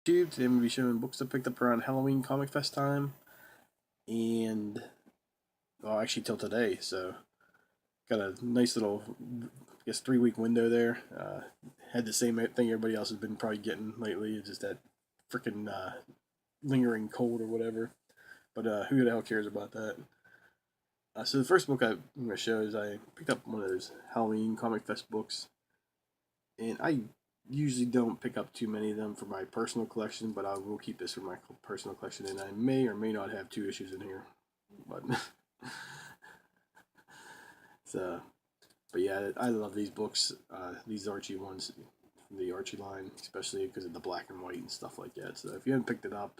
Today I'm going to be showing books I picked up around Halloween Comic Fest time, and well, actually till today. So got a nice little, I guess, 3 week window there. Had the same thing everybody else has been probably getting lately. It's just that freaking lingering cold or whatever. But who the hell cares about that? So the first book I'm going to show is I picked up one of those Halloween Comic Fest books, and I usually don't pick up too many of them for my personal collection, but I will keep this for my personal collection, and I may or may not have two issues in here. But so, but yeah, I love these books, these Archie ones from the Archie line, especially because of the black and white and stuff like that. So if you haven't picked it up,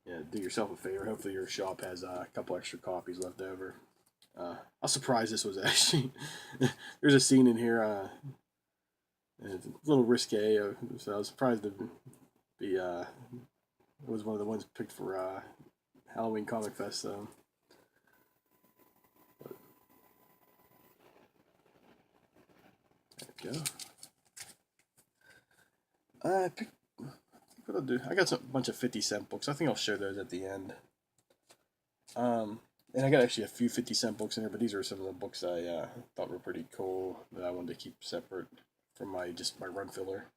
yeah, do yourself a favor. Hopefully your shop has a couple extra copies left over. I was surprised this was actually. There's a scene in here. It's a little risque, so I was surprised to be it was one of the ones picked for Halloween Comic Fest. So, but there we go. I picked. What I'll do? I got a bunch of 50-cent books. I think I'll show those at the end. And I got actually a few 50-cent books in here, but these are some of the books I thought were pretty cool that I wanted to keep separate from my run filler.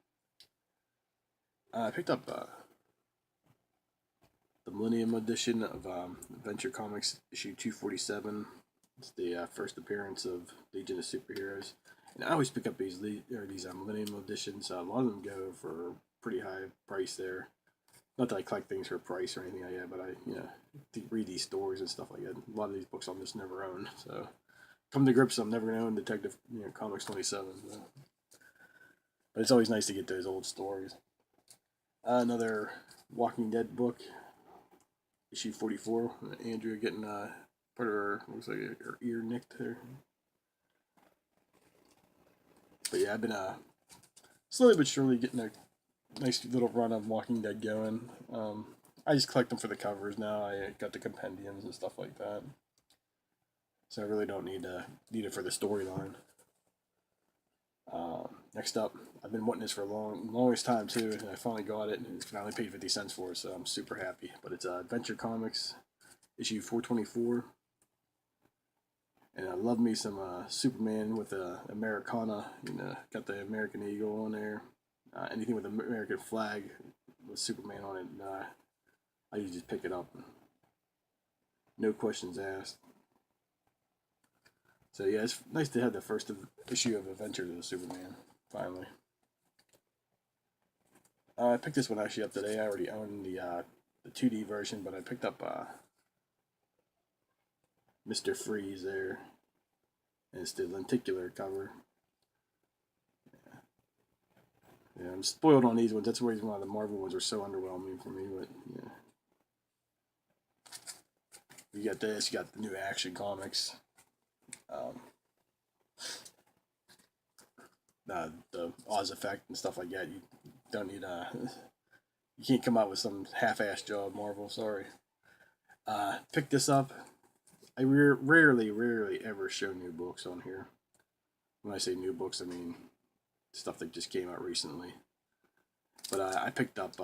I picked up the Millennium Edition of Adventure Comics issue 247. It's the first appearance of Legion of Superheroes. And I always pick up these Millennium Editions. A lot of them go for a pretty high price there. Not that I collect things for a price or anything like that, but I read these stories and stuff like that. A lot of these books I'll just never own. So come to grips, I'm never gonna own Detective Comics 27. But it's always nice to get those old stories. Another Walking Dead book, issue 44. Andrea getting part of her, looks like her ear nicked there. But yeah, I've been slowly but surely getting a nice little run of Walking Dead going. I just collect them for the covers now. I got the compendiums and stuff like that, so I really don't need it for the storyline. Next up, I've been wanting this for a longest time too, and I finally got it, and I only paid 50 cents for it, so I'm super happy. But it's Adventure Comics issue 424. And I love me some Superman with Americana. Got the American Eagle on there. Anything with the American flag with Superman on it, I usually just pick it up. No questions asked. So yeah, it's nice to have the first issue of Adventures of Superman finally. I picked this one actually up today. I already own the 2D version, but I picked up Mr. Freeze there, and it's the lenticular cover. Yeah, I'm spoiled on these ones. That's the reason why the Marvel ones are so underwhelming for me. But yeah, you got this. You got the new Action Comics. Um, the Oz effect and stuff like that. You don't need you can't come out with some half-ass job, Marvel. Sorry. Pick this up. I rarely ever show new books on here. When I say new books, I mean stuff that just came out recently. But I picked up.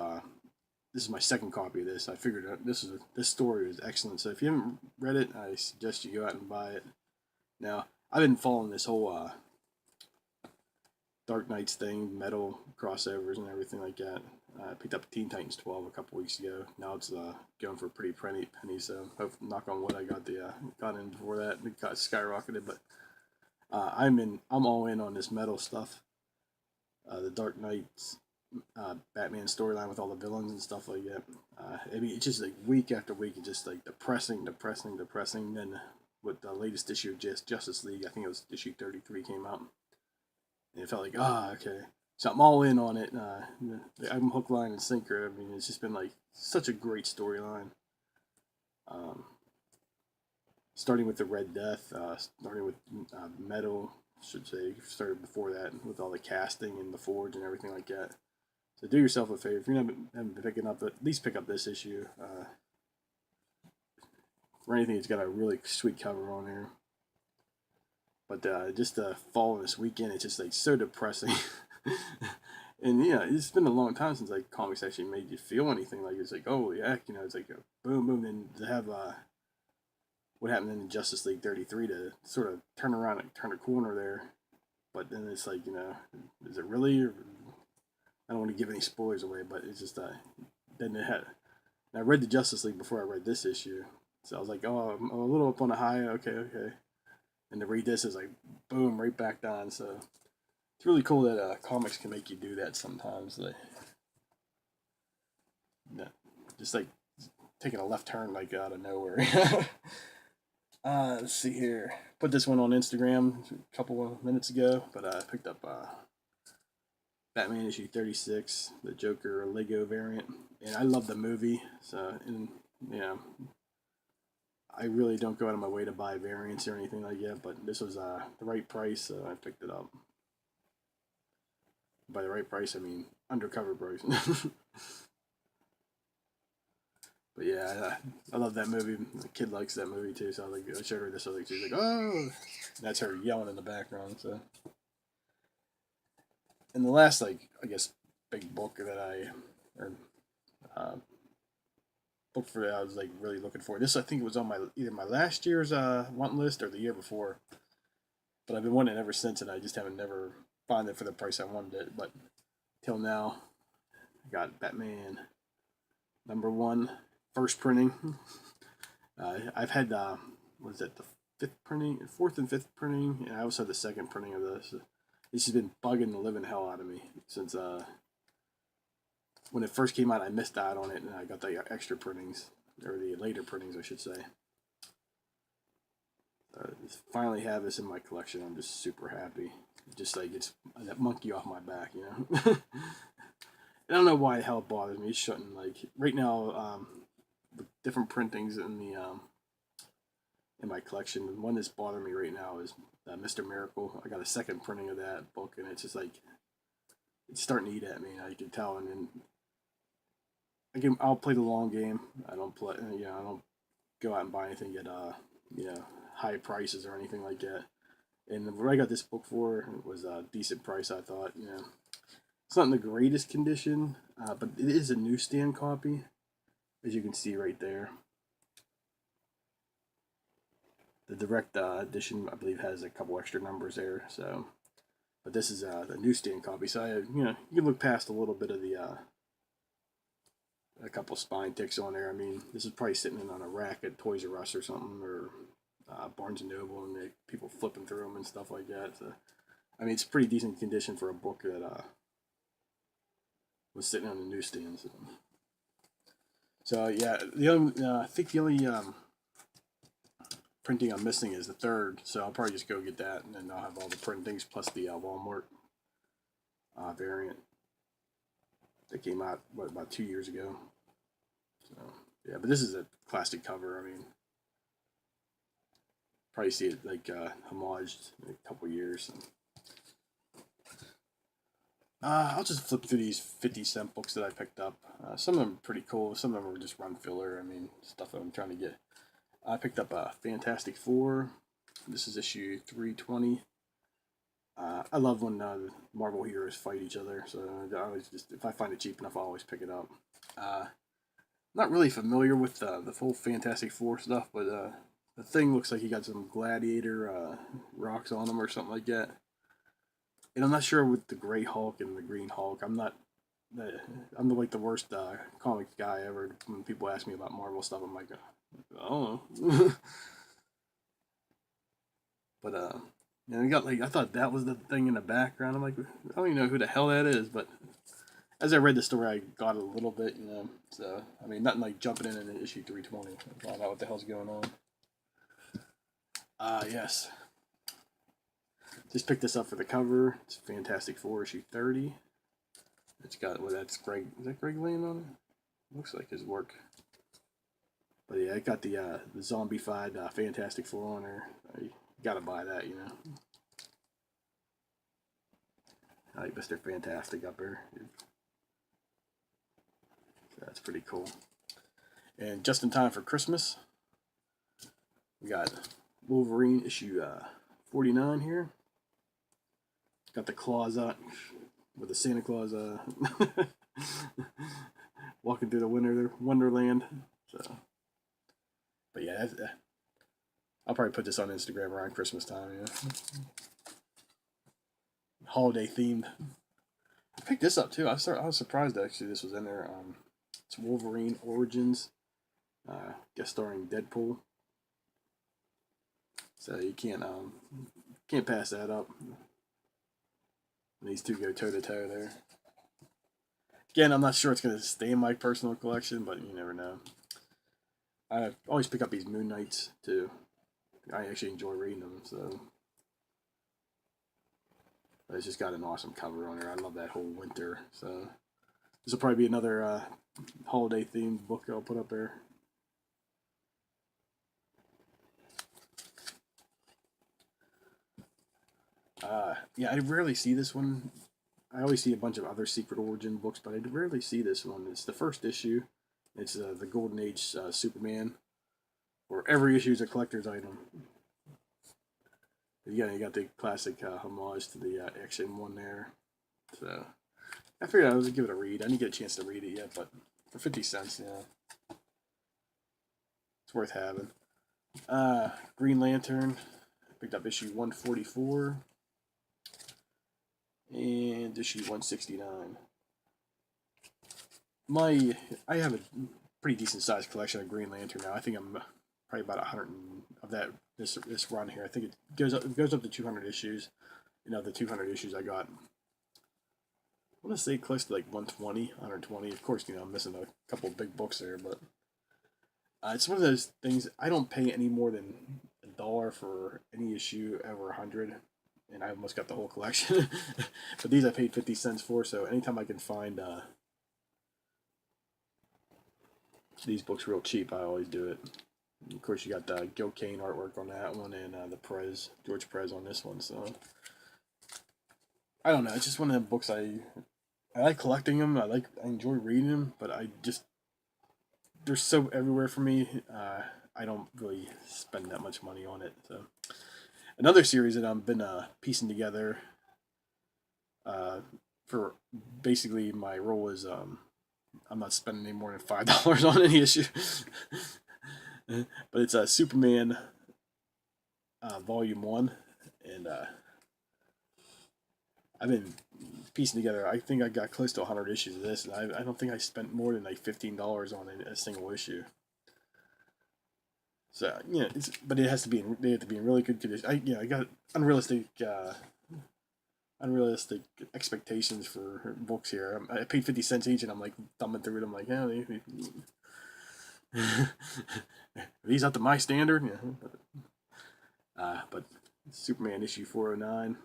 This is my second copy of this. I figured this story is excellent. So if you haven't read it, I suggest you go out and buy it. Now I've been following this whole Dark Knights thing, metal crossovers and everything like that. I picked up Teen Titans 12 a couple weeks ago. Now it's going for a pretty penny. So hope, knock on wood, I got in before that. It got skyrocketed, but I'm all in on this metal stuff. The Dark Knights Batman storyline with all the villains and stuff like that. I mean, it's just like week after week, it's just like depressing. Then with the latest issue of Justice League, I think it was issue 33 came out, and it felt like okay. So I'm all in on it. I'm hook, line, and sinker. I mean, it's just been like such a great storyline. Um, Starting with the Red Death, starting with Metal, should say, started before that with all the casting and the Forge and everything like that. So do yourself a favor if you haven't been picking up, at least pick up this issue. For anything, it's got a really sweet cover on there. But just the fall of this weekend, it's just like so depressing. And yeah, it's been a long time since like comics actually made you feel anything. Like it's like, oh yeah, it's like a boom, boom. Then to have what happened in Justice League 33 to sort of turn around and turn a corner there. But then it's like, is it really? I don't want to give any spoilers away, but it's just then it had. And I read the Justice League before I read this issue, so I was like, oh, I'm a little up on a high. Okay, okay. And to read this is like, boom, right back down. So it's really cool that comics can make you do that sometimes. Like, yeah, just like taking a left turn like out of nowhere. Let's see here. Put this one on Instagram a couple of minutes ago, but I picked up Batman issue 36, the Joker Lego variant, and I love the movie. So, and yeah, I really don't go out of my way to buy variants or anything like that, but this was the right price, so I picked it up. By the right price, I mean undercover price. But yeah, I love that movie. The kid likes that movie too, so I showed her this. I was like, she's like, oh, and that's her yelling in the background. So, and the last, like, I guess, big book that or uh, book for that I was like really looking for. This I think it was on my either my last year's want list or the year before, but I've been wanting it ever since, and I just haven't never found it for the price I wanted it. But till now, I got Batman #1 first printing. I've had what is that, the fifth printing, fourth and fifth printing, and I also had the second printing of this. This has been bugging the living hell out of me since when it first came out. I missed out on it, and I got the extra printings or the later printings, I should say. Finally have this in my collection. I'm just super happy. Just like it's that monkey off my back, I don't know why the hell it bothers me. It shouldn't. Like right now, the different printings in my collection. The one that's bothering me right now is Mr. Miracle. I got a second printing of that book, and it's just like it's starting to eat at me. I can tell, and then I'll play the long game. I don't play. I don't go out and buy anything at high prices or anything like that. And what I got this book for was a decent price. I thought, it's not in the greatest condition, but it is a newsstand copy, as you can see right there. The direct edition, I believe, has a couple extra numbers there. So, but this is the newsstand copy. So you can look past a little bit of the a couple spine ticks on there. I mean, this is probably sitting in on a rack at Toys R Us or something, or Barnes and Noble, and people flipping through them and stuff like that. So, I mean, it's pretty decent condition for a book that was sitting on the newsstand. So yeah, I think the only printing I'm missing is the third, so I'll probably just go get that, and then I'll have all the printings plus the Walmart variant that came out about 2 years ago. So yeah, but this is a classic cover. I mean, probably see it like homaged in a couple years. I'll just flip through these 50-cent books that I picked up. Some of them are pretty cool. Some of them are just run filler. I mean, stuff that I'm trying to get. I picked up a Fantastic Four. This is issue 320. I love when Marvel heroes fight each other, so I always just, if I find it cheap enough, I'll always pick it up. Not really familiar with the full Fantastic Four stuff, but the Thing looks like he got some gladiator rocks on him or something like that. And I'm not sure with the Gray Hulk and the Green Hulk. I'm like the worst comic guy ever. When people ask me about Marvel stuff, I'm like, oh. But you got like, I thought that was the Thing in the background. I'm like, I don't even know who the hell that is. But as I read the story, I got it a little bit, So I mean, nothing like jumping in issue 320 and find out what the hell's going on. Yes. Just picked this up for the cover. It's Fantastic Four issue 30. It's got, that's Greg. Is that Greg Land on it? Looks like his work. But yeah, I got the zombified Fantastic Four on there. You gotta buy that, I like Mr. Fantastic up there. That's pretty cool. And just in time for Christmas, we got Wolverine issue 49 here. Got the claws out. with the Santa Claus walking through the Wonderland. So, but yeah, I'll probably put this on Instagram around Christmas time. Yeah, holiday themed. I picked this up too. I was surprised actually this was in there. It's Wolverine Origins, guest starring Deadpool. So you can't pass that up. These two go toe to toe there. Again, I'm not sure it's going to stay in my personal collection, but you never know. I always pick up these Moon Knights too. I actually enjoy reading them, so it's just got an awesome cover on there. I love that whole winter. So this will probably be another holiday themed book I'll put up there. Yeah, I rarely see this one. I always see a bunch of other Secret Origin books, but I rarely see this one. It's the first issue. It's the Golden Age Superman, where every issue is a collector's item. Yeah, you got the classic homage to the Action one there. So I figured I was gonna give it a read. I didn't get a chance to read it yet, but for 50 cents, yeah, it's worth having. Green Lantern. Picked up issue 144 and issue 169. I have a pretty decent sized collection of Green Lantern now. I think I'm probably about 100 of that this run here. I think it goes up to 200 issues. You know, the 200 issues I got, I want to say close to like 120, 120. Of course, I'm missing a couple of big books there, but it's one of those things. I don't pay any more than $1 for any issue over 100, and I almost got the whole collection. But these I paid 50 cents for, so anytime I can find these books real cheap, I always do it. And of course, you got the Gil Kane artwork on that one, and the George Perez on this one. So I don't know. It's just one of the books I like collecting them. I enjoy reading them, but they're so everywhere for me. I don't really spend that much money on it. So another series that I've been piecing together for basically my role is I'm not spending any more than $5 on any issue. But it's Superman Volume 1, and I've been piecing together. I think I got close to 100 issues of this, and I don't think I spent more than like $15 on a single issue. So but it has to be they have to be in really good condition. I got unrealistic expectations for books here. I paid 50 cents each, and I'm like thumbing through it. I'm like, yeah, are these up to my standard? Yeah. But Superman issue 409.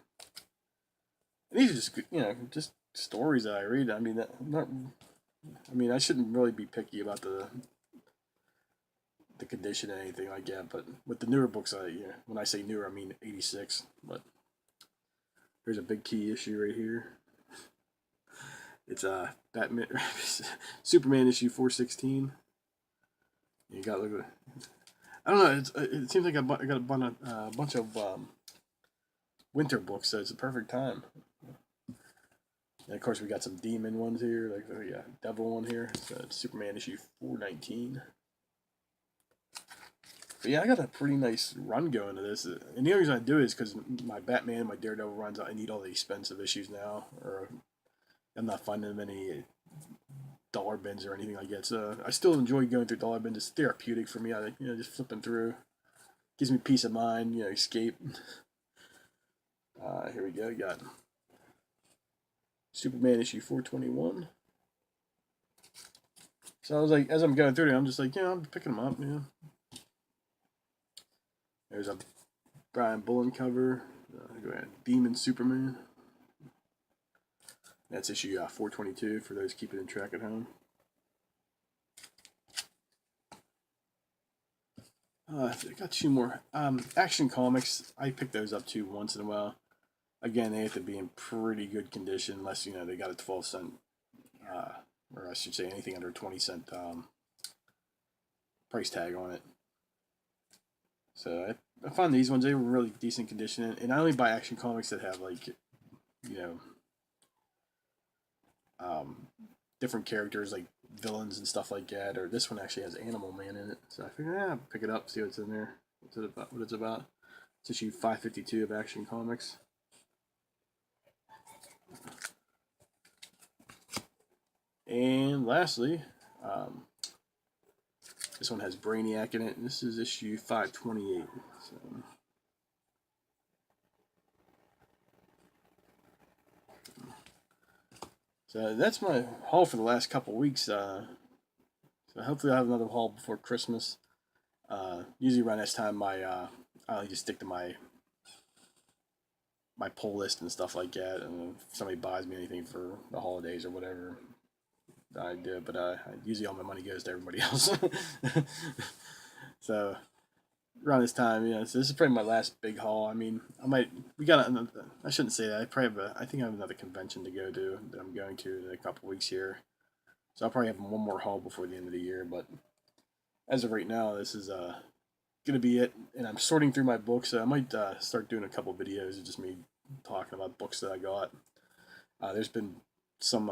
And these are just stories that I read. I mean, I shouldn't really be picky about the condition or anything like that. But with the newer books, when I say newer, I mean 86. But here's a big key issue right here. It's Batman, Superman issue 416. You got look at. I don't know. It seems like I got a bunch of winter books, so it's a perfect time. And of course, we got some demon ones here, like devil one here. So it's Superman issue 419. But yeah, I got a pretty nice run going to this. And the only reason I do it is because my Batman, my Daredevil runs, I need all the expensive issues now, or I'm not finding any dollar bins or anything like that. So I still enjoy going through dollar bins. It's therapeutic for me. I just flipping through gives me peace of mind. Escape. Here we go. We got Superman issue 421. So I was like, as I'm going through it, I'm just like, I'm picking them up. There's a Brian Bullen cover. Go ahead. Demon Superman. That's issue 422 for those keeping in track at home. I got two more. Action Comics. I pick those up too once in a while. Again, they have to be in pretty good condition, unless they got a 12-cent, or I should say anything under 20-cent price tag on it. So I found these ones, they were really decent condition, and I only buy Action Comics that have different characters like villains and stuff like that. Or this one actually has Animal Man in it, so I figured, pick it up, see what's in there. What's it about? What it's about? It's issue 552 of Action Comics. And lastly, this one has Brainiac in it, and this is issue 528. So that's my haul for the last couple weeks. So hopefully I'll have another haul before Christmas. Usually around this time, I like to stick to my pull list and stuff like that. And if somebody buys me anything for the holidays or whatever, I do. But usually all my money goes to everybody else. So around this time, yeah. So this is probably my last big haul. I mean, we got another, I shouldn't say that. I think I have another convention to go to that I'm going to in a couple weeks here. So I'll probably have one more haul before the end of the year. But as of right now, this is gonna be it. And I'm sorting through my books. So I might start doing a couple videos of just me talking about books that I got. There's been some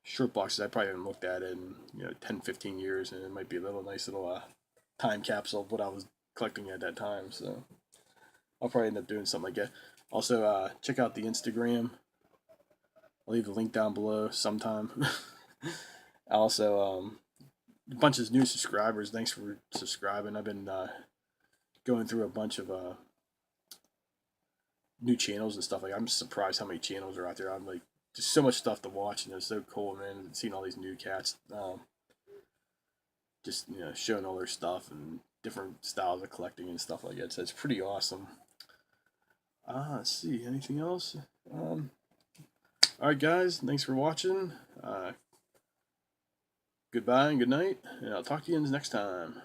short boxes I probably haven't looked at in 10, 15 years, and it might be a nice little time capsule of what I was collecting at that time. So I'll probably end up doing something like that. Also, check out the Instagram. I'll leave the link down below sometime. Also, a bunch of new subscribers. Thanks for subscribing. I've been going through a bunch of new channels and stuff. Like, I'm surprised how many channels are out there. I'm like, just so much stuff to watch, and it's so cool, man. Seeing all these new cats, just showing all their stuff and different styles of collecting and stuff like that. So it's pretty awesome. Let's see, anything else? All right, guys, thanks for watching. Goodbye and good night, and I'll talk to you next time.